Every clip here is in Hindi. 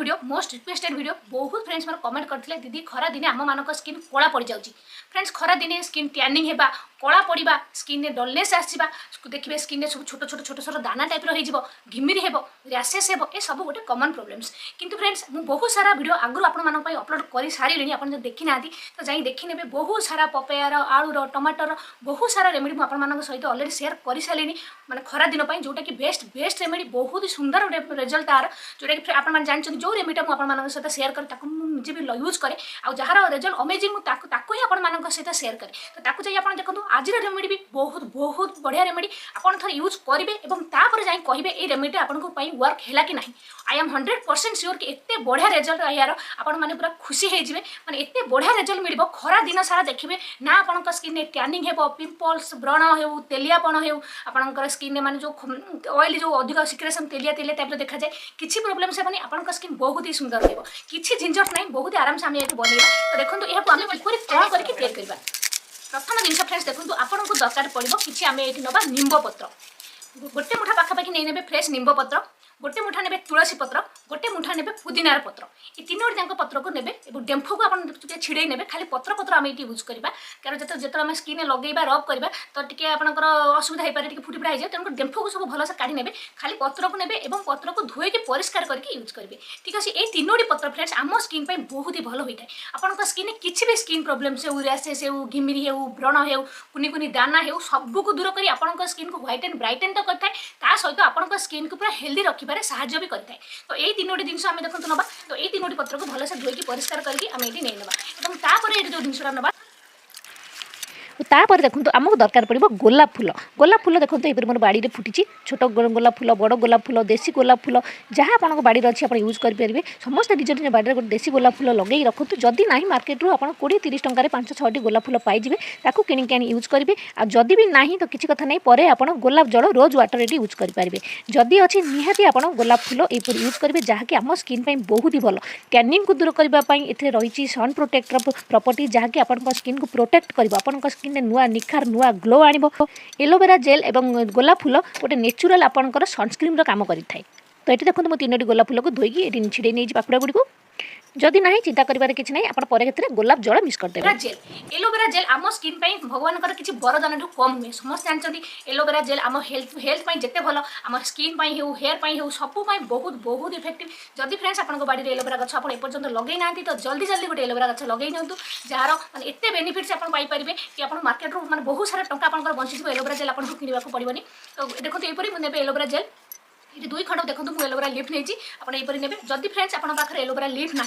वीडियो मोस्ट रिक्वेस्टेड वीडियो बहुत फ्रेंड्स मोर कमेंट करथिले दीदी खरा दिने आम मानक स्किन कला पड़ जाउची। फ्रेंड्स खरा दिने स्किन टैनिंग हेबा कला पड़ा स्किन में डलनेस आसवा देखिए स्किन में सब छोट छोट छोट छोट दाना टाइप हो घिमिरी हेब रैसेस हेब ए सब गोटे कमन प्रोब्लेम्स। किंतु फ्रेंड्स मुझे बहुत सारा वीडियो आगुरी आपण अपलोड कर सारे आप देखी ना तो जाई देखी ने बहुत सारा पपयार आलूर टमाटर बहुत सारा रेमेडी मुझे सहित अलरेडी शेयर कर सारे मैंने खरा दिन जोटा कि बेस्ट बेस्ट रेमेडी बहुत ही सुंदर गोटे रिजल्ट तार जोटा कि आपने जानते जो रेमेडी मुझे सहित शेयर करे मुझे भी यूज करे आ जार रिजल्ट अमेजिंग ही आपण सहित शेयर करे तो ताकू जाई आप देखो आज रेमेडी भी बहुत बहुत बढ़िया रेमेडी आपन थोड़ा यूज करेंगे और जाई कहे ये रेमेडी आपको वर्क है कि नहीं। आई एम 100% श्योर कि एत बढ़िया रिजल्ट यार आपण मैंने पूरा खुशी होइजिबे माने एत बढ़िया रिजल्ट मिल खरा दिन सारा देखिए ना आपन स्किन में टैनिंग हेबो पिंपल्स व्रण हो तेलियापण हो आपन स्किन में माने जो ऑयल जो अधिक सिक्रेशन तेलिया तेलिया टाइप देखा जाए किसी प्रोब्लेम से आपन स्किन बहुत ही सुंदर रहिबो किसी झंझट नहीं बहुत आराम से आम ये बनइबा। तो देखो यह आम किपरि कौन करके तैयार करबा। प्रथम जिन फ्रेंड्स देखो आपन को दरकार पड़ो कि आम ये नवा निंब पत्र गोटे मुठा पाखापाखि नहीं ने फ्रेश निंब पत्र गोटे मुठा ने तुलसी पत्र गोटे मुठा ने पुदीनार पत्र ये तीनोटी जाक पत्र को ने डेम्फो को आप छिड़े ने खाली पत्र पत्र आम ये यूज करवा कारण जो आम स्किन लगेगा रब करवा तो टी आपंकर असुविधा हो पाए फुटी फुटा हो जाए तेणु डेम्फो को सब भलसे काढ़ी ने खाली पत्र को ने पत्र को धोईकी परिष्कार करके यूज करेंगे। ठीक अच्छे ये तीनोटी पत्र फ्रेंड्स आम स्किन बहुत ही भल होता है आपंक स्किन में किसी भी स्किन प्रोब्लेम से रैसेस हो घिमिरी हो व्रण हो कुनी कुनी दाना हो सबको दूर कर आपंक स्किन को व्हाइट एंड ब्राइटेन तो करता है सहित आपंक स्किन को पूरा हेल्दी रखिबारे साहाय्य भी करता है। तो ये तीनोटी जिन आम देखो ना तो ये तीनोटी पत्र को भलसे धोईकी परिष्कार करके आम ये नहीं ना तापर ये जो जिनसा ना तापर देखो आमको दरकार पड़ो गोलाप फूल देखो ये मोर बाड़ी में फुटी छोट गोलाप फूल बड़ गोलाप फूल देसी गोलाप फूल जहाँ आपको बाड़ी अच्छी आप यूज करेंगे समस्त निज निज बाड़ी गोटे देसी गोलाप फूल लगे रखु जदि ना मार्केट रू आप 20-30 टकर 5-6टी गोलाप फूल पाइबे ताकू किणिक आनी यूज करेंगे आ जदि भी ना तो किसी कथा नहीं पर आप गोलाप जल रोज वाटर ये यूज करेंगे जदि अच्छी निहाती आप गोलाप फूल ये यूज करेंगे जहाँकि आम स्किन बहुत ही भल टैनिंग को दूर करने रही सन प्रोटेक्टर प्रॉपर्टी जहाँकि आप स्किन को प्रोटेक्ट कर स्किन नुआ निखार नुआ ग्लो आनिबो। एलोवेरा जेल एवं गोलाप फूल गोटे नेचुरल आपंकर सनस्क्रीन काम करें। तो ये देखो मुझे 3टी गोलाप फूल को धोईकी ये छिड़े नहीं पाखुड़ा गुड़ी को जदि ना चिंता करिबार किछि नै आपण परे क्षेत्र गोलाप जल मिक्स कर देबे। जेल एलोवेरा जेल आम स्किन पई भगवान कर किछि वरदान ठू कम हुए समस्त जानचंदी एलोवेरा जेल आम हेल्थ पई जेते भलो आम स्किन पई हो हेयर पई हो सब पई बहुत बहुत इफेक्टिव। जदि फ्रेंड्स आपण बाड़ी रे एलोवेरा गछ आपण एपर्यंत लगे नांती तो जल्दी जल्दी गोटे एलोवेरा गछ लगे नियंतु जार माने एते बेनिफिट्स आपण पाई परिबे कि आपण मार्केट रो माने बहुत सारा टंका आपण बंची जिवो एलोवेरा जेल आपण किनिबा को पड़िबनी। तो देखो एपरी मुझे एलोवेरा जेल ये 2 खंड देखो मुझे एलोवेरा लिफ नहीं आपड़ी ने जदि फ्रेंड्स आप एलोवेरा लिफ ना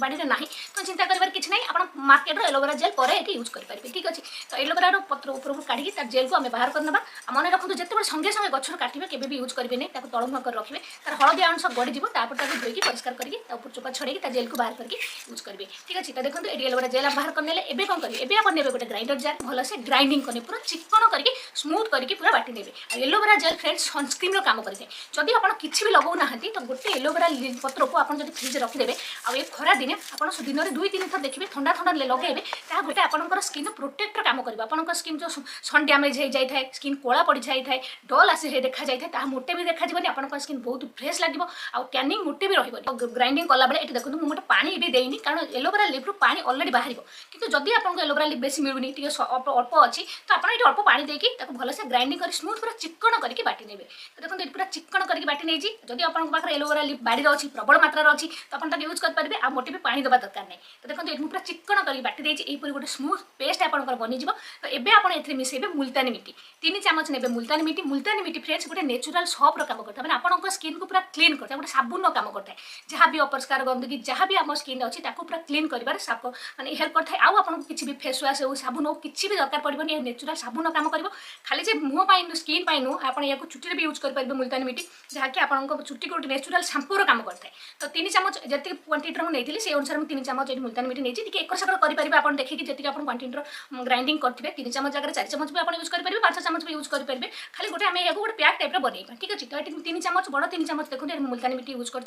बाड़ी में ना तो चिंता करार कि नहीं आप मार्केट एलोवेरा जेल पर यूज करेंगे। ठीक अच्छे तो एलोवेरा पत्र ऊपर काढ़ी तार जेल को आम बाहर करना मन रखु जिते संगे संगे गछ काटे केवे भी यूज करेंगे नहीं तलमुआ कर रखिए तार हलदिया अंश गड़ीज धोईकी परिष्कार करके चोपा छड़े जेल को बाहर करके यूज करेंगे। ठीक अच्छे तो देखो ये एलोवेरा जेल बाहर करने एवं कौन करेंगे एवं आप ने गोटे ग्राइंडर जार भलसे ग्राइंडिंग करने पूरा चिकन करके स्मूथ करके पूरा बाटी देते। एलोवेरा जेल फ्रेंड्स सनस्क्रीन काम करें जदि आप किसी भी लगौ ना तो गोटे एलोवेरा पत्र को आप फ्रिज रखिदेवे आ खरा दिन आप दिन में 2-3 थर देखिए ठंडा ठंडा लगेबे गोटे आपंकर स्किन प्रोटेक्टर काम कर आपंक स्किन जो सन डैमेज हो जाए स्किन कला पड़ जाए डल आसी देखा जाए मोटे भी देखा आप स्किन बहुत फ्रेश लगे आउ टैनिंग मोटे भी रही ग्राइंडिंग कला बेले देखो मुझे गोटे पानी भी देनी कारण एलोवेरा लिफ्रु पानी अलरेडी बाहर किंतु जदि आपको एलोवेरा लिफ बेसी मिलूनी अल्प अच्छी तो आप अल्प पानी देकी भलसे ग्राइंडिंग कर स्मूथ पूरा चिकन करके बाटी नेबे। तो देखो पूरा चिकन करके बाटी नहीं जदि आपको पाखे एलोवेरा लिफ बाड़ी अच्छी प्रबल मात्रा अच्छी तो आप यूज करेंगे आ मोटे भी पानी देवा दरकार नहीं। तो देखो ये पूरा चिकन करके बाटी देती गोटे स्मूथ पेस्ट आपंकर बनीज। तो ये आप मिसेबे मुल्तानी मिट्टी 3 चामच ने मुल्तानी मिट्टी फ्रेंड्स गोटे नेचुरल सॉप काम करता है आपंक स्किन को पूरा क्लीन करता है गोटे साबुन काम करता है जहाँ भी अपरिष्कार गंदगी जहाँ भी आम स्किन अच्छी पूरा क्लीन कर माने हेल्प करता है। आउ आपको किसी भी फेस वाश हो साबुन हो किसी भी दरकार पड़े नेचुरल साबुन काम कर खाली से मुँह पर स्किन नु आप चुटी भी यूज करेंगे मुल्तानी मिट्टी जहाँकि आप चुटी को नेचुरल शैम्पूर काम करता है। तो 3 चामच जी क्वांटिटी मुझे से अनुसार मुझे 3 चामच मुल्तानी मिट्टी नहीं एकर सेकर करेंगे आप देखिए जी आप क्वांटिटी ग्राइंडिंग करते 3 चामच जगह 4 चामच भी आप यूज करेंगे 5 चामच भी यूज करेंगे खाली गोटे आम गोटे पैक टाइप बनवा। ठीक अच्छे तो ये 3 चामच बड़ 3 चामच देखते मुल्तानी मिट्टी यूज कर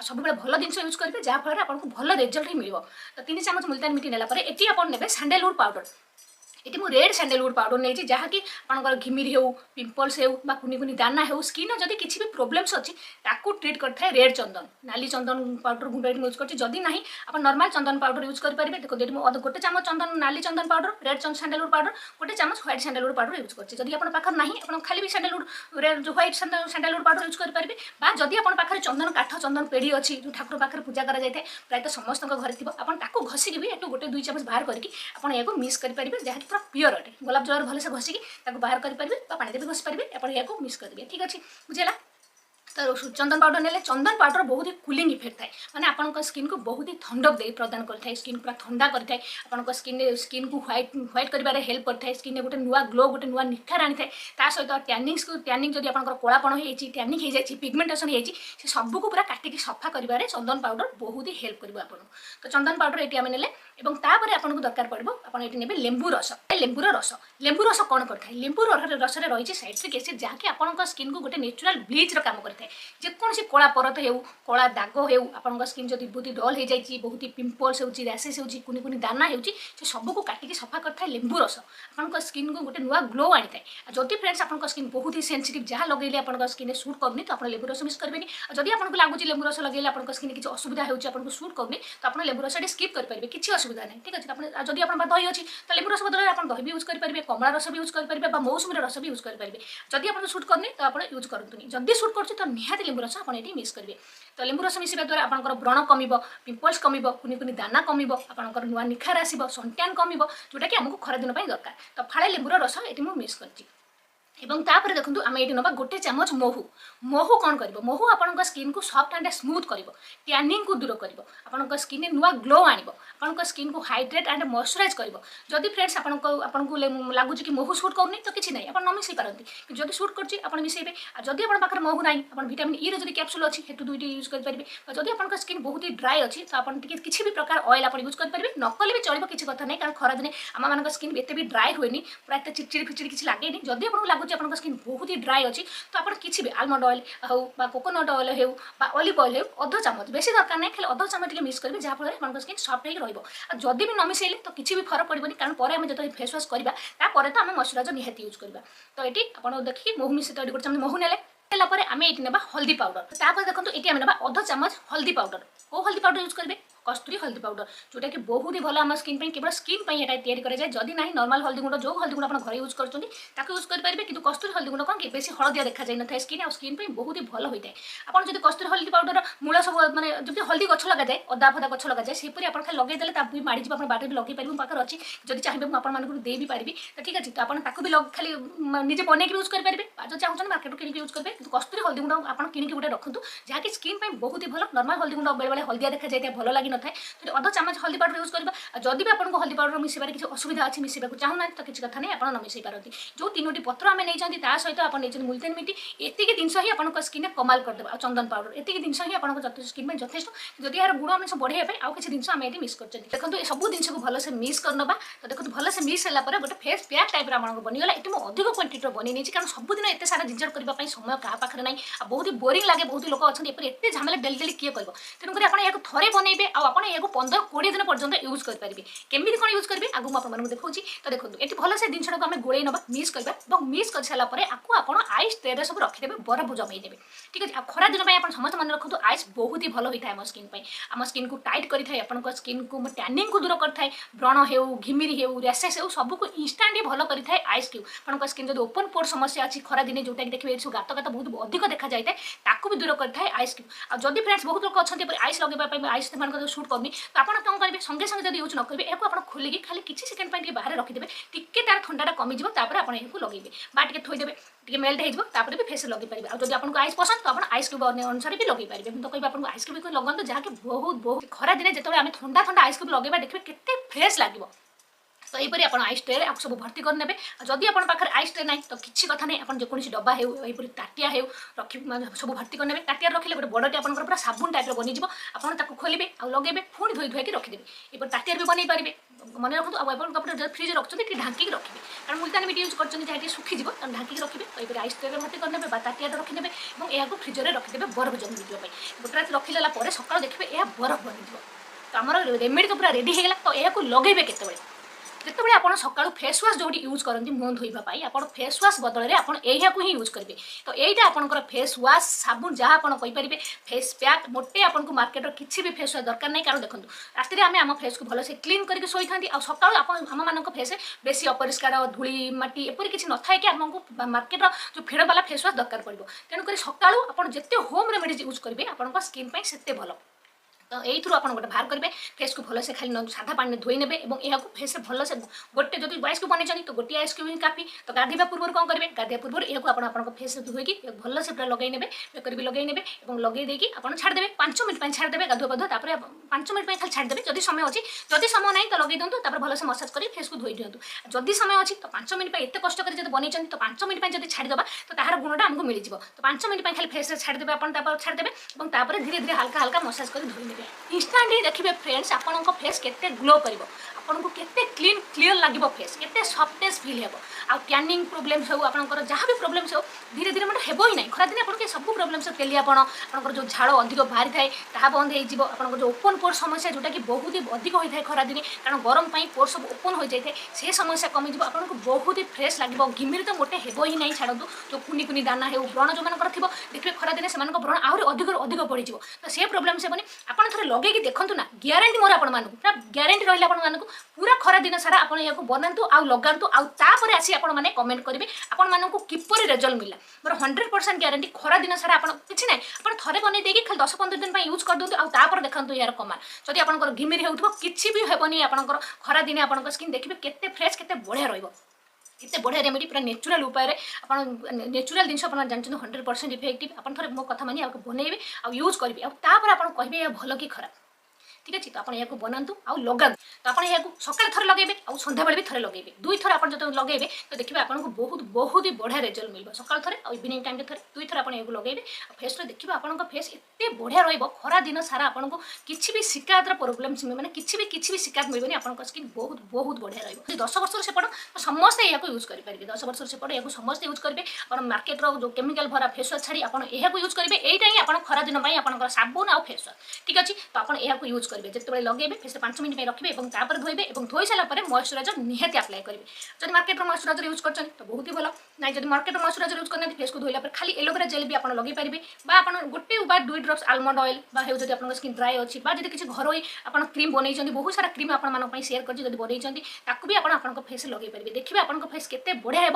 सब भल जिन यूज करेंगे जहाँफल आपको भल रिजल्ट ही मिले। तो 3 चामच मुल्तानी मिट्टी नेला ये आप ने सैंडलवुड पाउडर ये मुझे रेड सैंडलवुड पाउडर नहीं जहाँकि आपंकर घिमिरी हो पिंपल्स हो कुनी कुनी दाना हो स्किन जदि किसी भी प्रोब्लेम्स अच्छी ताकू ट्रीट करता है रेड चंदन नाली चंदन पाउडर गुंड यूज करदी ना आप नॉर्मल चंदन पाउडर यूज करेंगे देखो ये गोटे चामच चंदन नाली चंदन पाउडर रेड सैंडलवुड पाउडर गोटे चामच व्हाइट सैंडलवुड पाउडर यूज करते जदि आप पाखे ना आप खाली भी सैंडलवुड रेड जो व्हाइट सैंडलवुड पाउडर यूज करेंगे जदि आप पाखे चंदन काठ चंदन पेड़ी अच्छी जो ठाकुर पाखे पूजा कराए प्रायतः समस्त घर थी आपको घसिकी भी एटू गोटे 2 चामच बाहर करके आप मिक्स करेंगे जहाँकि पूरा प्योर अटे गोलाप जल भलसे घसिकी बाहर करेंगे पानी भी घसी पारे आप मिक्स करेंगे ठीक अच्छे बुझेगा। तो चंदन पाउडर ने चंदन पाउडर बहुत ही कूलिंग इफेक्ट थाए मैंने आपन स्किन को बहुत ही ठंडक दे प्रदान करता स्किन पूरा ठंडा करता आपन स्किन को व्हाइट कर हेल्प करता है स्किन गोटे नुआ ग्लो गोटे नुआ निखार आनी था सहित टैनिंग जब आप कलापण हो टैनिंग हो जाए पिगमेंटेशन हो सबको पूरा काटिक सफा कर चंदन पाउडर बहुत ही हेल्प कर तो चंदन पाउडर ये आम ने आपको दरकार पड़ो आप ने लेंबू रस लेंबू रस कौन करता है लेंबू रस रही साइट्रिक एसिड जहाँकि आपन स्किन को गोटे नेचुरल ब्लीच काम करता है जेकोसी कला परत हो कला दाग हो आप स्किन जब बहुत डल हो जाए बहुत पिंपल्स होची रैसेस होची कुनी कुनी दाना होची से सबको काटिक सफा करता है लेंबू रस आपन स्किन को गोटे नुआ ग्लो आनी था जदि फ्रेंड्स आपन स्किन बहुत ही सेंसिटिव जहाँ लगे आपन स्किन सूट करनी तो आप लेंबू रस मिस करेंगे जदि आपको लगुच लेंबू रस लगे आपन स्किन किसी असुविधा होती सूट करनी तो आप लेंबू रस स्किप करेंगे किसी असुविधा नहीं ठीक अच्छे जदि आप दही अच्छी तो लेंबू रस बदल आप दही भी यूज करेंगे कमला रस भी यूज करेंगे मौसुमी रस भी यूज करेंगे जदि आप सूट करनी तो आप यूज करतुनि जदि सूट कर तो निहाती लेंबू रस आप मिक्स करेंगे तो लेंबू रस मिसवा द्वारा आपंकर व्रण कम पिंपल्स कम कुनी कुनी दाना कम आपंकर नुआ निखार आसो सनट्यान कम जोटा कि आमको खरा दिन दरकार तो फाड़े लेंबूर रस ये मुझे मिक्स कर एवं तापर देखो आम ये ना गोटे चामच महू महू कौन कर महू आपन स्किन को सॉफ्ट एंड स्मूथ कर टैनिंग को दूर कर आपन स्किन नुआ ग्लो आन आपन स्किन को हाइड्रेट एंड मॉइस्चराइज कर जदि फ्रेंड्स आपको लगुच कि महू सूट करनी तो किसी ना आप न मिसई पारती जब सूट कर मिसेबे जदि आप पाखे महू ना आप विटामिन ई रो कैप्सूल अच्छी हेतु दुईटी यूज करेंगे जदि आपन स्किन बहुत ही ड्राई अच्छी तो आप किसी भी प्रकार ऑयल आप यूज करेंगे नकले भी चलो किसी कथा नहीं कारण खरा दिन आम मान स्किन एत भी ड्राई हुए प्रायत चिड़चिड़ी फिचिड़ी किसी लगे जदि आपको लगुच आपन स्किन बहुत ही ड्राई अच्छी तो आप किसी भी आलमंड ऑयल हो कोकोनट ऑयल हो ऑलिव ऑयल हो अध चामच बेसी दरकार नहीं खाली अध चामच मिक्स करेंगे जहाँफल आप स्किन सफ्ट हो जदि भी न मिसेले तो किसी भी फरक पड़ोनी कारण पर आम जो फेस वाश करवा तो आम मॉइस्चराइजर निहाती यूज करवा तो ये आप देखिए महू मिसे तो गोटे चामच महू ने आम ये ना हल्दी पाउडर तापर देखो ये आम ना अध चामच हल्दी पाउडर को हल्दी पाउडर यूज करेंगे कस्तूरी हल्दी पाउडर जोटा कि बहुत ही भल आम स्किन केवल स्किन तैयारी कराए जदि ना नॉर्मल हल्दी गुंड जो हल्दी गुंड आप घर यूज कर यूज करेंगे कि कस्तूरी हल्दी गुंड कौन कि बेसी हलदिया देखा जाए ना स्किन और स्किन बहुत ही भल होता है आप जो कस्तूरी हल्दी पाउडर मूल सब मैंने जब हल्दी गछ लगा जाए अदा फदा गछ लगा जाए सेपरी आप लगेदेले माड़ी आप बाटे भी लगे पारे पाखे अच्छी जब चाहिए मुझे दे भी पारि तो ठीक अच्छे तो आपको भी खाली निजे बनैक यूज करेंगे जो चाहूँ मार्केट किनिक यूज करेंगे कस्तूरी हल्दी गुंड आप किनिक गोटे रखु जहाँकि स्किन बहुत ही भल नॉर्मल हल्दी गुंड बेले हल्दिया देखा जाए भल लगी न था अध चामच हल्दी पाउडर यूज करवा जदि भी आपको हल्दी पाउडर मिसेबार किसी असुविधा अच्छी मिसेबा चाहूना तो किसी कथा नहीं आप न मिसई पारती जो 3टी पत्र आम नहीं सहित आप मुल्तानी मिट्टी एतिक जिनस ही आपको स्किन कमाल करदेवा चंदन पाउडर एतिक जिनस ही आपको स्किन में यथेष्ट जदि यार गुण अंश बढ़ाई आउ किसी जिन आम ये मिस कर देखो ये सब जिन को भलसे मिस करना तो देखो भलसे मिस है गोटे फेस पैक टाइप आपको बनीगला ये मुझे अधिक क्वांटिटी बनी नहीं कारण सबुदिन एत सारा जिनजट करने समय क्या पाखे ना बहुत ही बोरिंग लगे बहुत लोग अच्छा एत झमेला डेली डेली किए कर तेणुक आप थे बनइबे आप 15-20 दिन पर्यटन यूज करेंगे केमी कौन यूज करेंगे आगू आपको देखा तो देखो ये भल से जिन को आम गोड़े ना मिक्स करवा और मिक्स कर सारापर आपको आप आइस ट्रे सब रखिदेवे बरफ जमईदेवे ठीक है खरा दिन में आप समस्त मन रखु आइस बहुत ही भल होता है आम स्किन को टाइट करता है आपन स्किन को टैनिंग को दूर करता है व्रण हो घिमिरी हो रैसेस हो सबको इंस्टांट भल करता है आइस क्यूब आपन स्किन जो ओपन पोर समस्या अच्छी खरा दिन जोटा कि देखिए सब गात गात बहुत अधिक देखा जाए ताकू भी दूर करता है आइस क्यूब और जदि फ्रेंड्स बहुत लोग अच्छा आइस लगे आइस से सूट करनी तो आप कौन करेंगे संगे संगे जब यूज न करेंगे या आप खोलिकी खाली किसी सेकेंड बाहर रखिदेवे टिके तार ठंडा कमिज तापर आप लगे टे थोदेवे टे मेल्ट होकर भी फेस लगे पारे और जब आपको आइस पसंद तो आप आइस क्यूब अनुसार भी लगे पारे तो कह आपको आइस क्यूब लगन जहाँकि बहुत खरा दिन जो आम ठंडा ठंडा आइस क्यूब लगे देखिए केते फ्रेश लगे तो यहीपरी आप आइस ट्रे आप सब भर्ती करने जदि आप पाखे आइस ट्रे ना तो किसी कथा नहीं आप जेकोसी डब्बा होपरी ताटिया हो रखी सब भर्ती करने ताटिया रखिले गोटे बड़टे आप पूरा साबुन टाइप बनीज आप खोलेंगे आ लगे पुणी धोई धोई रखिदेवे ये ताटिया भी बनई पारे मन रखु आप फ्रिज रखते ढांकी रखिए कारण मुल्तानी मिट्टी यूज कर सुखीज ढांकी रखिए तो ये आइस ट्रे भर्ती करने ताटिया रखिदेवे और यह फ्रिज में रखिदेवे बरफ जमी गोटे रात रखिदेला सकाल देखिए यह बरफ बनी तो आम रेमेडी तो पूरा रेडी होगा तो यह लगे केत ଯେତେବେଳେ ଆପଣ ସକାଳୁ ଫେସ୍ ୱାଶ୍ ଯୋଉଠି ୟୁଜ୍ କରନ୍ତି ମୁହଁ ଧୋଇବା ପାଇଁ ଆପଣ ଫେସ୍ ୱାଶ୍ ବଦଳରେ ଆପଣ ଏହାକୁ ହିଁ ୟୁଜ୍ କରିବେ। ତ ଏଇଟା ଆପଣଙ୍କର ଫେସ୍ ୱାଶ୍ ସାବୁନ ଯାହା ଆପଣ କହିପାରିବେ ଫେସ୍ ପ୍ୟାକ୍ ମୋଟେ ଆପଣଙ୍କୁ ମାର୍କେଟର କିଛି ବି ଫେସ୍ ୱାଶ୍ ଦରକାର ନାହିଁ। କାରଣ ଦେଖନ୍ତୁ ରାତିରେ ଆମେ ଆମ ଫେସ୍କୁ ଭଲସେ କ୍ଲିନ୍ କରିକି ଶୋଇଥାନ୍ତି ଆଉ ସକାଳୁ ଆମମାନଙ୍କ ଫେସ୍ରେ ବେଶୀ ଅପରିଷ୍କାର ଧୂଳି ମାଟି ଏପରି କିଛି ନଥାଏ କି ଆମକୁ ମାର୍କେଟର ଯେଉଁ ଫେଣ ବାଲା ଫେସ୍ ୱାଶ୍ ଦରକାର ପଡ଼ିବ। ତେଣୁକରି ସକାଳୁ ଆପଣ ଯେତେ ହୋମ୍ ରେମେଡିଜ୍ ୟୁଜ୍ କରିବେ ଆପଣଙ୍କ ସ୍କିନ୍ ପାଇଁ ସେତେ ଭଲ। तो यू आप गोटे बाहर करेंगे फेस को भलसे खाली साधा पानी धोई ने और फेस भलसे गोटे जो आइस क्यूब बन तो गोटे आइस क्यूब ही काफी। तो गाधेवा पूर्व कौन करेंगे गाधेवा पूर्व यह आप फेस धोईकी भलसे पूरा लगे बेकर भी लगे और लगे देकी आप छाड़देवे 5 मिनट छाड़देवे गाधुआ गाधुआ 5 मिनट खाली छाड़देवे जदि समय अच्छी जदि समय नहीं तो लगे दिखाँ भलसे मसाज कर फेस को धोई दिखाँ जदि समय अच्छी तो 5 मिनट एत कष्ट कर बनई तो 5 मिनट जब छाड़देवा तो तार गुणटा आमको मिल जाए। तो 5 मिनट खाली फेस छाड़देवे आप छाड़देवे और धीरे धीरे हल्का हल्का मसाज कर धोई ने इंस्टांटली देखिए फ्रेंड्स आपन फेस केते ग्लो करिवो आपन को केते क्लियर लागिवो फेस केते सॉफ्टनेस फील हेबो आ टैनिंग प्रॉब्लम हो आपनकर जहाँ भी प्रॉब्लम हो धीरे धीरे मतलब हेबो ही नहीं खरा दिन आपन के सब प्रॉब्लम से तेलियापन आपनकर जो झाड़ अधिक बाहरी थाए ताहा बंद हो जिवो आपनकर जो ओपन पोर समस्या जोटा कि बहुत ही अधिक होई थाए खरा दिन कारण गरम पई पोर सब ओपन हो जाय थाए से समस्या कमी जिवो आपन को बहुत ही फ्रेश लागिवो घिमिर तो मोटे हेबो ही नहीं छाड़ू जो कुनी कुनी दाना हे व्रण जो मानकर थिबो देखबे खरा दिन से मानक व्रण आहुरी अधिक बढ़ी जिवो तो से प्रॉब्लम से बनी आपन थरे लगे कि देखंतु ना ग्यारंटी मोर आपण मानकु पूरा ग्यारंटी रहिला आपण मानकु पूरा खरा दिन सारा आपण याको बनांतु आ लगांतु आ तापरे आसी आपण माने कमेंट करिवे आपण मानकु किपरि रिजल्ट मिला मोर 100% ग्यारंटी खरा दिन सारा आपण किछि नै आपण थरे बनै देकी खाली 10-15 दिन पय यूज कर दंतु आ तापर देखंतु यार कमाल जदि आपनकर घिमिर हेउथबो किछि भी हेबनी आपनकर खरा दिन आपनकर स्किन देखिबे केते फ्रेश केते बढ़िया रहइबो इतने बढ़िया रेमेडी पूरा नेचुरल उपाय नेचुरल जिन आप जानते 100% इफेक्टिव आप थे मो कथा मानी बनइबे आ यूज करेंगे आपर आप कहे भल कि खराब ठीक अच्छे। तो आप यहाँ बनातु आ लगातु तो आप यहाँ सकाल थर लगे और सन्ध्या बेले भी थे लगे 2 थर आप जो लगे तो देखिए आपको बहुत बहुत ही बढ़िया रिजल्ट मिल सकाल थे और इवनिंग टाइम थे 2 थर आप लगे फेस देखिए आपको फेस एत बढ़िया रहा दिन सारा आपको किसी भी शिकायत प्रोब्लेम मैंने किसी भी शिकायत मिलनी आपको स्किन बहुत बहुत बढ़िया रही 10 वर्ष सेपट तो समस्ते यहाँ यूज करेंगे 10 वर्ष सेपट यहाँ समस्ते यूज करेंगे आप मार्केट जो केमिकल भरा फेस वाश छाड़ी आप यूज करेंगे यही आप खरा दिन आप साबुन आ फेस वाश ठीक अच्छे। तो आप यूज करेंगे जिते लगे फेस 5 मिनट रखिए और धोबे और धोई सारापर मॉइस्चराइजर निहाती अप्लाई करेंगे जब मार्केट मॉइस्चराइजर यूज कर तो बहुत ही भल ना जब मार्केट मॉइस्चराइजर यूज करना फेस को धोला खाली एलोवेरा जेल भी आप लगे पारे गोटे 2 ड्रप्स आलमंड ऑयल जब आप स्किन ड्राई अच्छी किसी घर आप क्रीम बनई बहुत सारा क्रीम आप सेयार कर बनई भी आप फेस लगे पारे देखिए आपको फेस केते बढ़िया है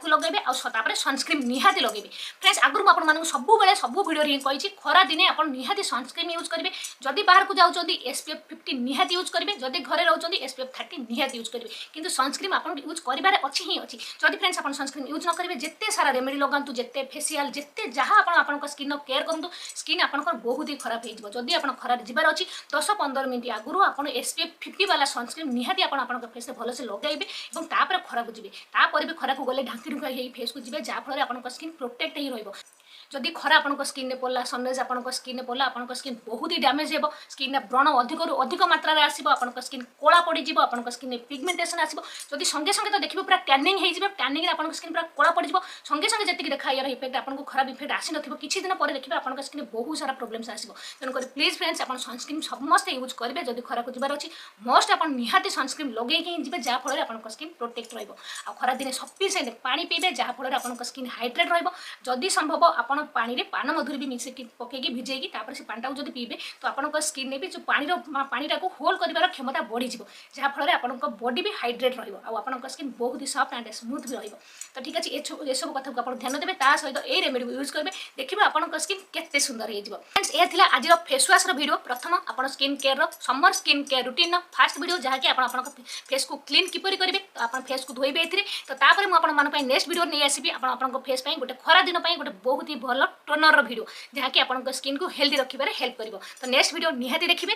लगे और सनस्क्रीन निहाती लगे फ्रेंड्स आगुरी आपको सब भिडियो ही कही खरा दिने आप निहाती सनस्क्रीन यूज करेंगे जदि बाहर को जाऊँगी SPF 50 निहाती यूज करेंगे जदि घरे रोचे SPF 30 निहाती यूज करेंगे किंतु सनस्क्रीन आप यूज करेंगे अच्छी ही अच्छी जदि फ्रेंड्स आप सनस्क्रीन यूज न करेंगे जिते सारा रेमेडी लगातु जिते फेसियाल जिते जहाँ आप स्किन केयर करूँ स्किन आप बहुत ही खराब हो जदि आप खराब जबार अच्छी 10-15 मिनट आगुरी आप SPF 50 वाला सनस्क्रीन निहाती आप फेस भलसे लगेबे और तापर खरा को जी तापर भी खरा को गले ढांकी ढुका फेस को जी जहाँफल आप स्किन प्रोटेक्ट ही रही जदि खरा आपन स्किन में पड़ा सनराइज आपन स्किन में पड़ा आपन स्किन बहुत ही डैमेज हो स्किन व्रण अधिक मात्रा में आसो आपन स्किन कला पड़ज आपन स्किन में पिगमेंटेशन आसो जदि संगे संगे तो देखिए पूरा टैनिंग हो टैनिंग आपन स्किन पूरा कला पड़ संगे संगे जी देखा यार इफेक्ट आपको खराब इफेक्ट आसी न किसी दिन पर देखिए आपन स्किन में बहुत सारा प्रोब्लेम्स आसो तेणुक प्लीज फ्रेंड्स आप सनस्क्रीन समस्त यूज करेंगे जदि खरा को जबार अच्छी मस्ट आप निहाती सनस्क्रीन लगे जी जहाँफल आप स्किन प्रोटेक्ट रहा दिन सफिसीयंट पानी पीबे जहाँफल आप स्किन हाइड्रेट रही संभव आप पानी रे पान मधुरी भी मिक्स पकईकी भिजेकी से पानी जब पीबे तो आपन स्किन में भी जो पानी को होल्ड कर क्षमता बढ़ी जहाँफल आप बॉडी भी हाइड्रेट रहा स्किन बहुत ही सॉफ्ट एंड स्मूथ भी रही तो ठीक अच्छे ये सब कथा को ध्यान देवे सहित ये रेमेडी यूज करेंगे देखिए आपन स्किन केते सुंदर हो फ्रेंड्स यह आज फेस वाश वीडियो प्रथम आप skin care summer skin care routine fast video जहाँकि आप फेस को क्लीन किपर करेंगे तो आप फेस को धोबे तो तापर मुझे नेक्स्ट वीडियो नहीं आसबि आप फेस गोटे खरा दिन गोटे बहुत ही भल टोनर वीडियो जहाँकि आप स्किन को हेल्दी रखिबारे हेल्प करिवो तो नेक्स्ट वीडियो निहाती देखिए।